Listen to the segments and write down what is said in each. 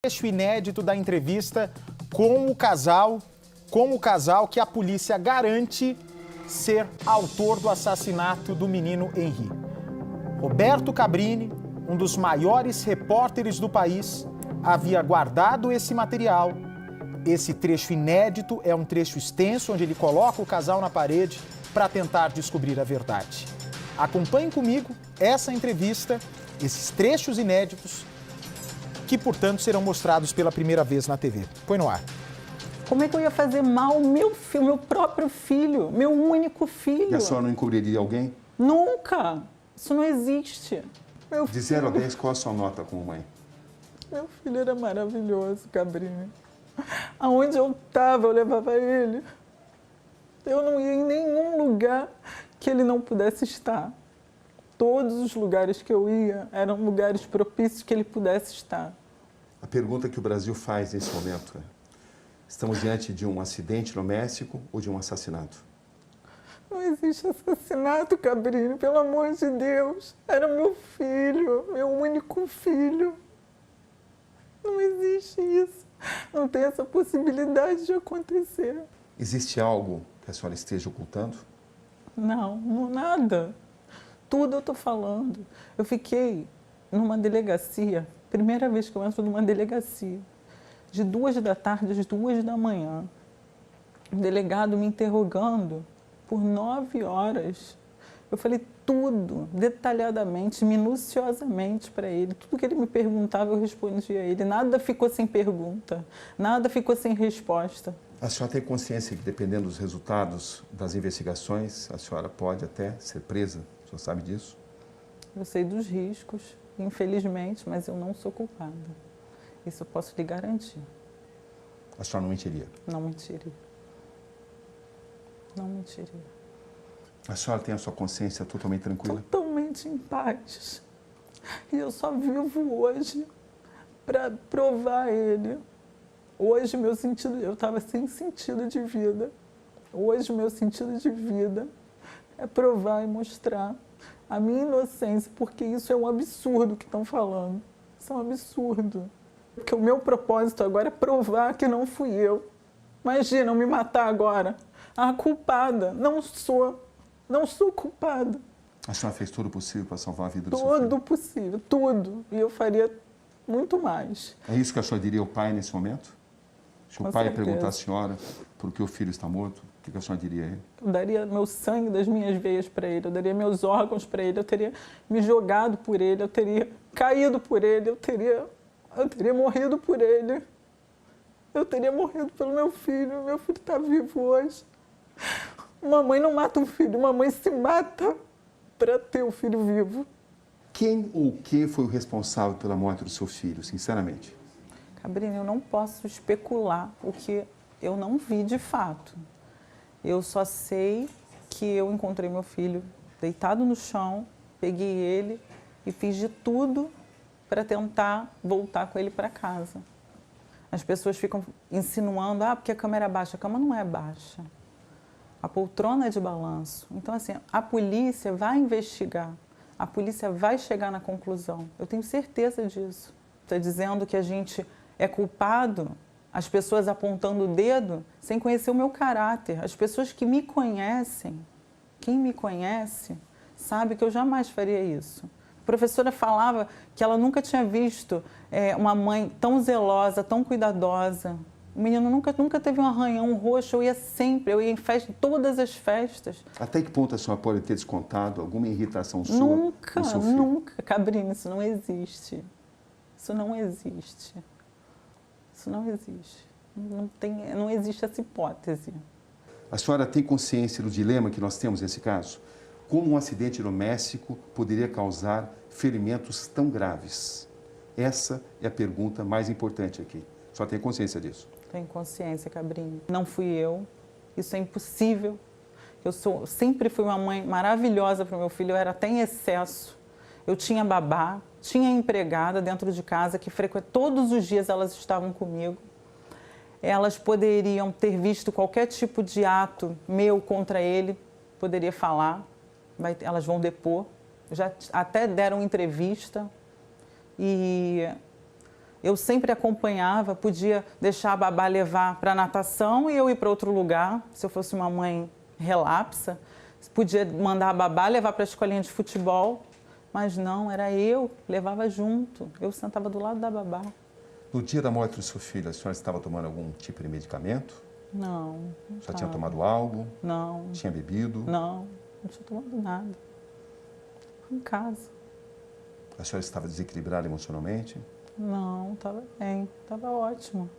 Trecho inédito da entrevista com o casal que a polícia garante ser autor do assassinato do menino Henri. Roberto Cabrini, um dos maiores repórteres do país, havia guardado esse material. Esse trecho inédito é um trecho extenso, onde ele coloca o casal na parede para tentar descobrir a verdade. Acompanhe comigo essa entrevista, esses trechos inéditos, que, portanto, serão mostrados pela primeira vez na TV. Põe no ar. Como é que eu ia fazer mal ao meu filho, meu próprio filho, meu único filho? E a senhora não encobriria alguém? Nunca! Isso não existe. De 0 a 10, qual a sua nota como mãe? Meu filho era maravilhoso, Cabrini. Aonde eu estava, eu levava ele. Eu não ia em nenhum lugar que ele não pudesse estar. Todos os lugares que eu ia eram lugares propícios que ele pudesse estar. A pergunta que o Brasil faz nesse momento é: estamos diante de um acidente doméstico ou de um assassinato? Não existe assassinato, Cabrini, pelo amor de Deus. Era meu filho, meu único filho. Não existe isso. Não tem essa possibilidade de acontecer. Existe algo que a senhora esteja ocultando? Não, nada. Tudo eu estou falando. Eu fiquei numa delegacia, primeira vez que eu entro numa delegacia, de 2 da tarde às 2 da manhã. O delegado me interrogando por 9 horas. Eu falei tudo, detalhadamente, minuciosamente para ele. Tudo que ele me perguntava, eu respondia a ele. Nada ficou sem pergunta, nada ficou sem resposta. A senhora tem consciência que, dependendo dos resultados das investigações, a senhora pode até ser presa? A senhora sabe disso? Eu sei dos riscos, infelizmente, mas eu não sou culpada. Isso eu posso lhe garantir. A senhora não mentiria? Não mentiria. Não mentiria. A senhora tem a sua consciência totalmente tranquila? Totalmente em paz. E eu só vivo hoje para provar ele. Hoje meu sentido, eu estava sem sentido de vida. Hoje meu sentido de vida é provar e mostrar a minha inocência, porque isso é um absurdo que estão falando. Isso é um absurdo. Porque o meu propósito agora é provar que não fui eu. Imagina, me matar agora. A culpada. Não sou culpada. A senhora fez tudo possível para salvar a vida do seu filho? Tudo possível, tudo. E eu faria muito mais. É isso que a senhora diria ao pai nesse momento? Se o pai perguntar à senhora por que o filho está morto, o que a senhora diria a ele? Eu daria meu sangue das minhas veias para ele, eu daria meus órgãos para ele, eu teria me jogado por ele, eu teria caído por ele, eu teria morrido por ele. Eu teria morrido pelo meu filho está vivo hoje. Uma mãe não mata um filho, uma mãe se mata para ter o filho vivo. Quem ou o que foi o responsável pela morte do seu filho, sinceramente? Cabrini, eu não posso especular o que eu não vi de fato. Eu só sei que eu encontrei meu filho deitado no chão, peguei ele e fiz de tudo para tentar voltar com ele para casa. As pessoas ficam insinuando, porque a cama era baixa. A cama não é baixa. A poltrona é de balanço. Então, assim, a polícia vai investigar. A polícia vai chegar na conclusão. Eu tenho certeza disso. Está dizendo que a gente é culpado, as pessoas apontando o dedo sem conhecer o meu caráter. As pessoas que me conhecem, quem me conhece, sabe que eu jamais faria isso. A professora falava que ela nunca tinha visto uma mãe tão zelosa, tão cuidadosa. O menino nunca teve um arranhão, um roxo, eu ia em festa, todas as festas. Até que ponto a senhora pode ter descontado alguma irritação sua com o seu filho? Nunca. Cabrini, isso não existe. Isso não existe. Isso não existe. Não existe essa hipótese. A senhora tem consciência do dilema que nós temos nesse caso? Como um acidente doméstico poderia causar ferimentos tão graves? Essa é a pergunta mais importante aqui. A senhora tem consciência disso? Tenho consciência, Cabrini. Não fui eu. Isso é impossível. Sempre fui uma mãe maravilhosa para o meu filho. Eu era até em excesso. Eu tinha babá, tinha empregada dentro de casa que todos os dias elas estavam comigo. Elas poderiam ter visto qualquer tipo de ato meu contra ele, poderia falar, elas vão depor. Já até deram entrevista e Eu sempre acompanhava, podia deixar a babá levar para natação e eu ir para outro lugar, se eu fosse uma mãe relapsa. Podia mandar a babá levar para a escolinha de futebol, mas não, era eu, levava junto. Eu sentava do lado da babá. No dia da morte do seu filho, a senhora estava tomando algum tipo de medicamento? Não. Já tinha tomado algo? Não. Tinha bebido? Não tinha tomado nada. Em casa. A senhora estava desequilibrada emocionalmente? Não, estava bem, estava ótimo.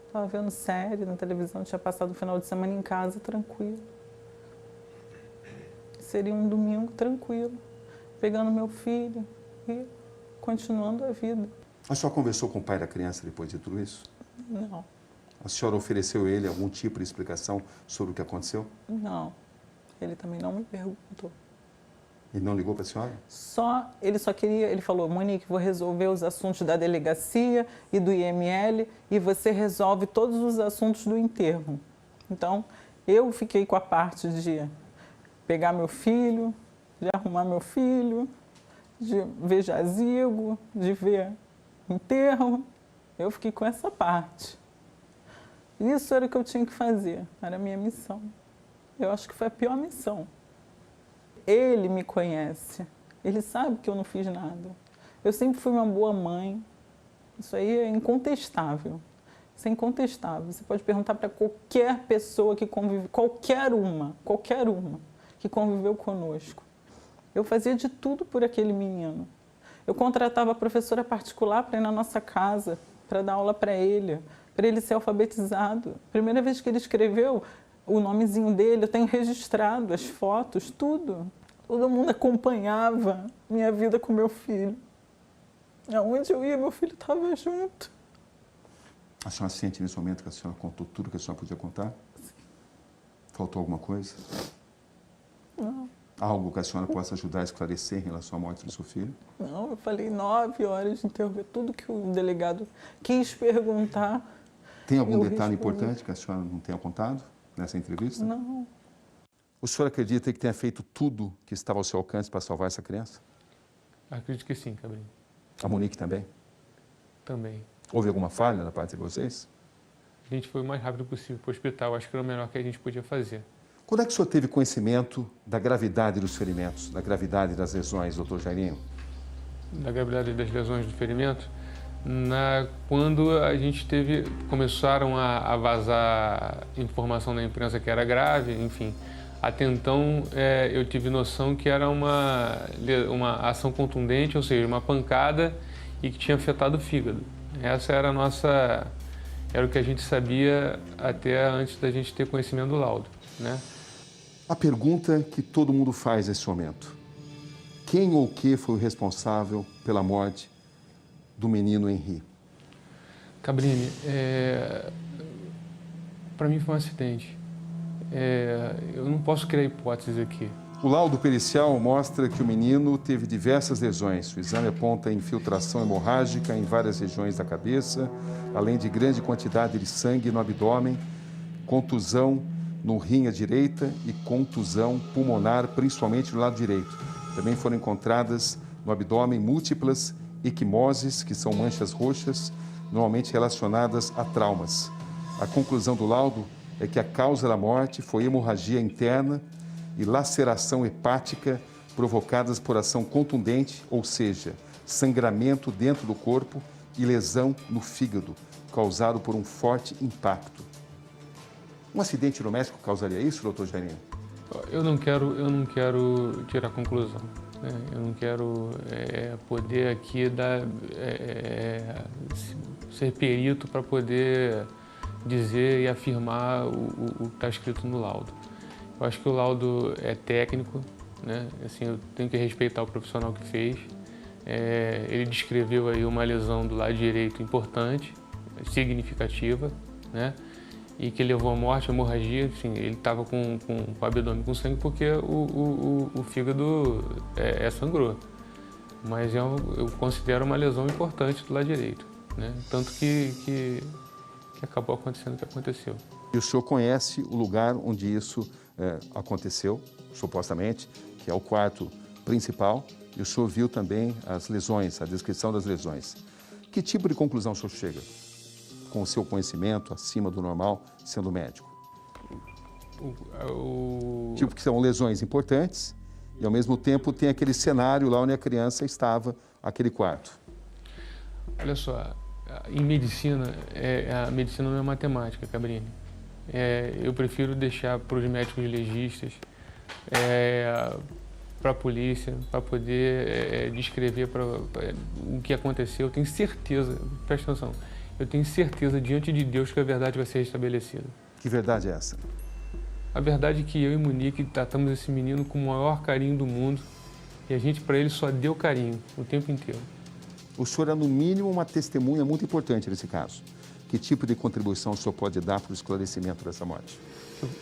Estava vendo série na televisão, tinha passado o final de semana em casa tranquilo. Seria um domingo tranquilo, pegando meu filho e continuando a vida. A senhora conversou com o pai da criança depois de tudo isso? Não. A senhora ofereceu a ele algum tipo de explicação sobre o que aconteceu? Não. Ele também não me perguntou. Ele não ligou para a senhora? Ele só queria, ele falou, Monique, vou resolver os assuntos da delegacia e do IML e você resolve todos os assuntos do enterro. Então, eu fiquei com a parte de pegar meu filho, de arrumar meu filho, de ver jazigo, de ver enterro. Eu fiquei com essa parte. Isso era o que eu tinha que fazer, era a minha missão. Eu acho que foi a pior missão. Ele me conhece, ele sabe que eu não fiz nada. Eu sempre fui uma boa mãe, isso aí é incontestável. Isso é incontestável. Você pode perguntar para qualquer pessoa que convive, qualquer uma que conviveu conosco. Eu fazia de tudo por aquele menino. Eu contratava professora particular para ir na nossa casa, para dar aula para ele ser alfabetizado. Primeira vez que ele escreveu o nomezinho dele, eu tenho registrado as fotos, tudo. Todo mundo acompanhava minha vida com meu filho. Aonde eu ia, meu filho estava junto. A senhora sente nesse momento que a senhora contou tudo que a senhora podia contar? Sim. Faltou alguma coisa? Não. Algo que a senhora possa ajudar a esclarecer em relação à morte do seu filho? Não, eu falei 9 horas de interrogatório, tudo que o delegado quis perguntar. Tem algum detalhe importante que a senhora não tenha contado nessa entrevista? Não. O senhor acredita que tenha feito tudo que estava ao seu alcance para salvar essa criança? Acredito que sim, Cabrinho. A Monique também? Também. Houve alguma falha da parte de vocês? A gente foi o mais rápido possível para o hospital, acho que era o melhor que a gente podia fazer. Quando é que o senhor teve conhecimento da gravidade dos ferimentos, da gravidade das lesões, doutor Jairinho? Da gravidade das lesões do ferimento? Quando a gente começaram a vazar informação na imprensa que era grave, enfim. Até então eu tive noção que era uma ação contundente, ou seja, uma pancada e que tinha afetado o fígado. Essa era era o que a gente sabia até antes da gente ter conhecimento do laudo, né? A pergunta que todo mundo faz nesse momento: quem ou o que foi o responsável pela morte do menino Henri? Cabrini, para mim foi um acidente. Eu não posso criar hipóteses aqui. O laudo pericial mostra que o menino teve diversas lesões. O exame aponta infiltração hemorrágica em várias regiões da cabeça, além de grande quantidade de sangue no abdômen, contusão no rim à direita e contusão pulmonar, principalmente no lado direito. Também foram encontradas no abdômen múltiplas equimoses, que são manchas roxas, normalmente relacionadas a traumas. A conclusão do laudo é que a causa da morte foi hemorragia interna e laceração hepática provocadas por ação contundente, ou seja, sangramento dentro do corpo e lesão no fígado, causado por um forte impacto. Um acidente doméstico causaria isso, doutor Jairinho? Eu não quero tirar conclusão. Né? Eu não quero poder aqui ser perito para poder dizer e afirmar o que está escrito no laudo. Eu acho que o laudo é técnico, né? Assim, eu tenho que respeitar o profissional que fez. Ele descreveu aí uma lesão do lado direito importante, significativa, né? E que levou à morte, à hemorragia. Assim, ele estava com o abdômen com sangue porque o fígado sangrou. Mas eu considero uma lesão importante do lado direito, né? Tanto que acabou acontecendo o que aconteceu. E o senhor conhece o lugar onde isso aconteceu, supostamente, que é o quarto principal, e o senhor viu também as lesões, a descrição das lesões. Que tipo de conclusão o senhor chega? Com o seu conhecimento acima do normal, sendo médico? Tipo que são lesões importantes e, ao mesmo tempo, tem aquele cenário lá onde a criança estava, aquele quarto. Olha só, em medicina, a medicina não é matemática, Cabrini. Eu prefiro deixar para os médicos legistas, para a polícia, para poder descrever o que aconteceu. Eu tenho certeza, presta atenção, eu tenho certeza diante de Deus que a verdade vai ser restabelecida. Que verdade é essa? A verdade é que eu e Monique tratamos esse menino com o maior carinho do mundo e a gente, para ele, só deu carinho o tempo inteiro. O senhor é, no mínimo, uma testemunha muito importante nesse caso. Que tipo de contribuição o senhor pode dar para o esclarecimento dessa morte?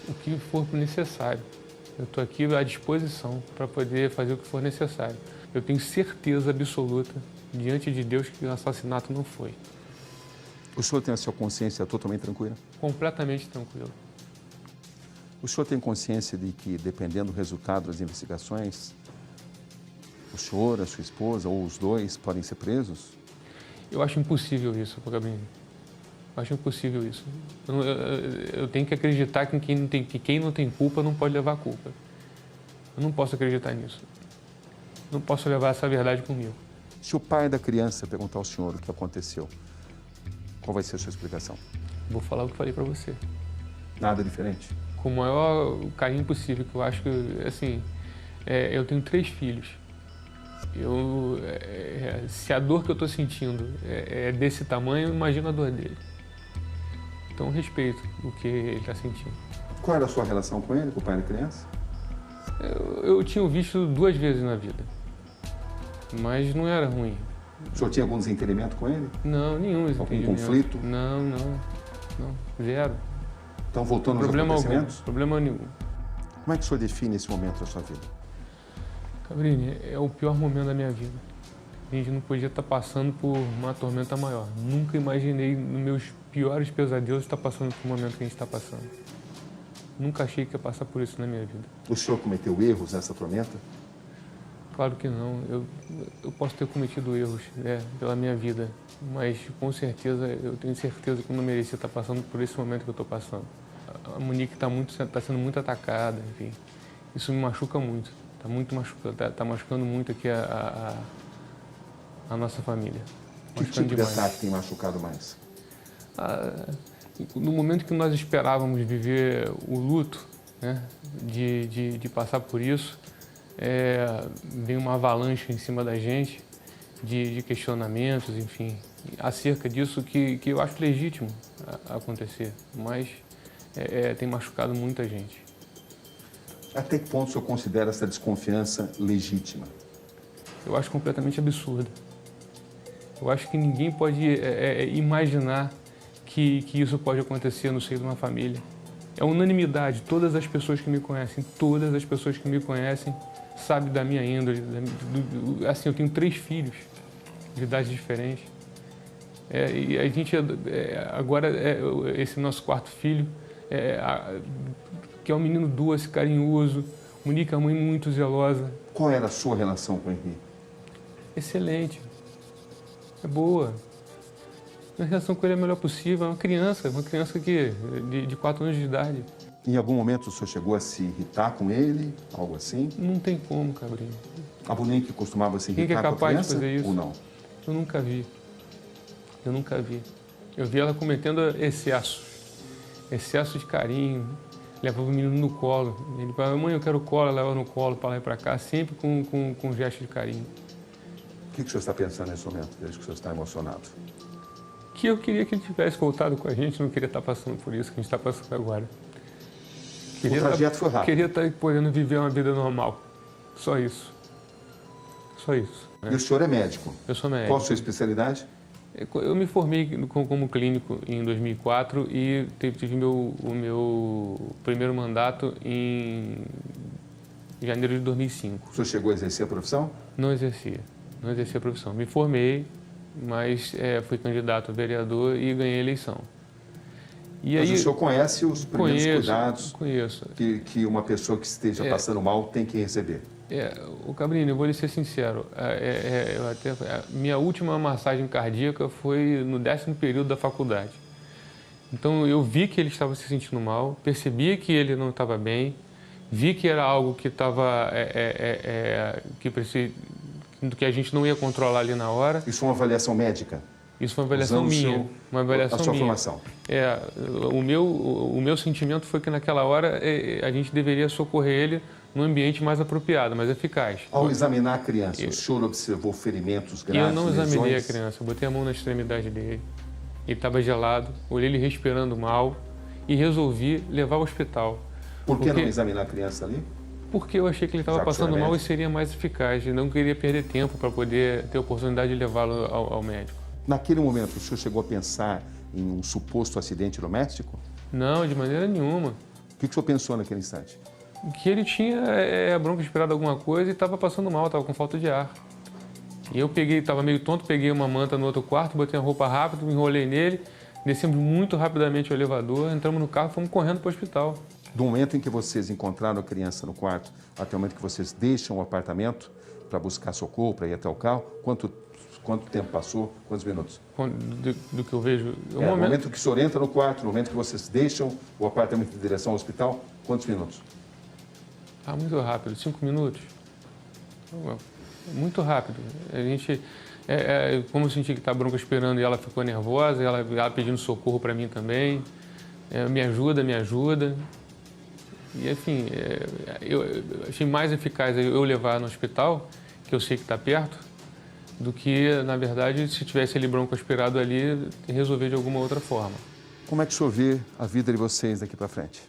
O que for necessário. Eu estou aqui à disposição para poder fazer o que for necessário. Eu tenho certeza absoluta, diante de Deus, que o assassinato não foi. O senhor tem a sua consciência totalmente tranquila? Completamente tranquilo. O senhor tem consciência de que, dependendo do resultado das investigações, o senhor, a sua esposa ou os dois podem ser presos? Eu acho impossível isso, Cabrini. Eu acho impossível isso. Eu tenho que acreditar que quem não tem culpa não pode levar a culpa. Eu não posso acreditar nisso. Não posso levar essa verdade comigo. Se o pai da criança perguntar ao senhor o que aconteceu, qual vai ser a sua explicação? Vou falar o que falei para você. Nada diferente? Com o maior carinho possível, que eu acho que, assim, eu tenho 3 filhos. Se a dor que eu estou sentindo é desse tamanho, eu imagino a dor dele. Então, eu respeito o que ele está sentindo. Qual era a sua relação com ele, com o pai da criança? Eu tinha o visto 2 vezes na vida, mas não era ruim. O senhor tinha algum desentendimento com ele? Não, nenhum desentendimento. Algum conflito? Não, zero. Então, voltando aos Problema acontecimentos? algum, problema nenhum. Como é que o senhor define esse momento da sua vida? Cabrini, é o pior momento da minha vida. A gente não podia estar passando por uma tormenta maior. Nunca imaginei, nos meus piores pesadelos, estar passando por um momento que a gente está passando. Nunca achei que ia passar por isso na minha vida. O senhor cometeu erros nessa tormenta? Claro que não. Eu posso ter cometido erros pela minha vida, mas com certeza, eu tenho certeza que eu não merecia estar passando por esse momento que eu estou passando. A Monique está sendo muito atacada, enfim. Isso me machuca muito. Está machucando muito aqui a nossa família. Que tipo de ataque tem machucado mais? No momento que nós esperávamos viver o luto, né, de passar por isso, veio uma avalanche em cima da gente de questionamentos, enfim, acerca disso que eu acho legítimo acontecer, mas tem machucado muita gente. Até que ponto o senhor considera essa desconfiança legítima? Eu acho completamente absurdo. Eu acho que ninguém pode imaginar que isso pode acontecer no seio de uma família. É unanimidade, todas as pessoas que me conhecem, sabem da minha índole. Assim, eu tenho 3 filhos de idades diferentes. E a gente, agora, esse nosso 4º filho, que é um menino doce, carinhoso, Monique é uma mãe muito zelosa. Qual era a sua relação com o Henri? Excelente. É boa. A relação com ele é a melhor possível. É uma criança que, de 4 anos de idade. Em algum momento o senhor chegou a se irritar com ele, algo assim? Não tem como, Cabrini. A Monique costumava se Quem irritar que é com a capaz criança de fazer isso? ou não? Eu nunca vi. Eu vi ela cometendo excessos de carinho. Levava o menino no colo. Ele falava, mãe, eu quero colo, ela leva no colo para lá e para cá, sempre com gesto de carinho. O que o senhor está pensando nesse momento, desde que o senhor está emocionado? Que eu queria que ele tivesse voltado com a gente, não queria estar passando por isso que a gente está passando agora. O trajeto foi rápido. Queria estar podendo viver uma vida normal. Só isso. E o senhor é médico? Eu sou médico. Qual a sua especialidade? Eu me formei como clínico em 2004 e tive o meu primeiro mandato em janeiro de 2005. O senhor chegou a exercer a profissão? Não exercia a profissão. Me formei, mas fui candidato a vereador e ganhei a eleição. Mas o senhor conhece os primeiros cuidados Conheço. que uma pessoa que esteja passando mal tem que receber? O Cabrini, eu vou lhe ser sincero, minha última massagem cardíaca foi no 10º período da faculdade. Então eu vi que ele estava se sentindo mal, percebia que ele não estava bem, vi que era algo que estava que a gente não ia controlar ali na hora. Isso foi uma avaliação médica? Isso foi uma avaliação minha. Uma avaliação a sua minha. formação? O meu sentimento foi que naquela hora a gente deveria socorrer ele num ambiente mais apropriado, mais eficaz. Ao examinar a criança, o senhor observou ferimentos graves, eu não examinei lesões? a criança, eu botei a mão na extremidade dele. Ele estava gelado, olhei ele respirando mal e resolvi levar ao hospital. Por que não examinar a criança ali? Porque eu achei que ele estava passando mal e seria mais eficaz. E não queria perder tempo para poder ter a oportunidade de levá-lo ao médico. Naquele momento, o senhor chegou a pensar em um suposto acidente doméstico? Não, de maneira nenhuma. O que o senhor pensou naquele instante? Que ele tinha broncoaspirado alguma coisa e estava passando mal, estava com falta de ar. E eu estava meio tonto, peguei uma manta no outro quarto, botei a roupa rápido, me enrolei nele, descemos muito rapidamente o elevador, entramos no carro e fomos correndo para o hospital. Do momento em que vocês encontraram a criança no quarto até o momento que vocês deixam o apartamento para buscar socorro, para ir até o carro, quanto tempo passou? Quantos minutos? Do que eu vejo... No momento que o senhor entra no quarto, no momento que vocês deixam o apartamento em direção ao hospital, quantos minutos? Muito rápido, 5 minutos. Muito rápido. A gente, como eu senti que estava broncoaspirando e ela ficou nervosa, ela pedindo socorro para mim também, me ajuda. E, enfim, eu achei mais eficaz eu levar no hospital, que eu sei que está perto, do que, na verdade, se tivesse ele broncoaspirado ali, resolver de alguma outra forma. Como é que o senhor vê a vida de vocês daqui para frente?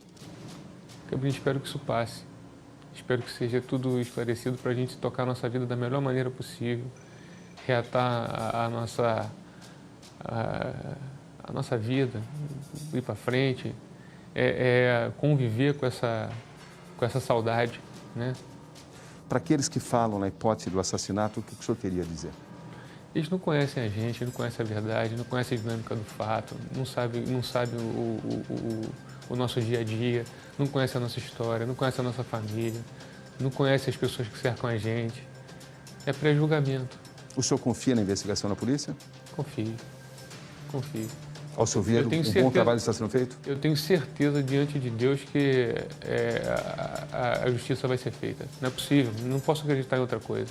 Eu espero que isso passe. Espero que seja tudo esclarecido para a gente tocar a nossa vida da melhor maneira possível, reatar a nossa vida, ir para frente, conviver com essa saudade, né? Para aqueles que falam na hipótese do assassinato, o que o senhor queria dizer? Eles não conhecem a gente, não conhecem a verdade, não conhecem a dinâmica do fato, não sabem o nosso dia a dia, não conhecem a nossa história, não conhecem a nossa família, não conhecem as pessoas que cercam a gente. É pré-julgamento. O senhor confia na investigação da polícia? Confio. Ao senhor ver, um bom trabalho está sendo feito? Eu tenho certeza diante de Deus que a justiça vai ser feita. Não é possível, não posso acreditar em outra coisa.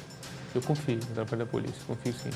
Eu confio no trabalho da polícia, confio sim.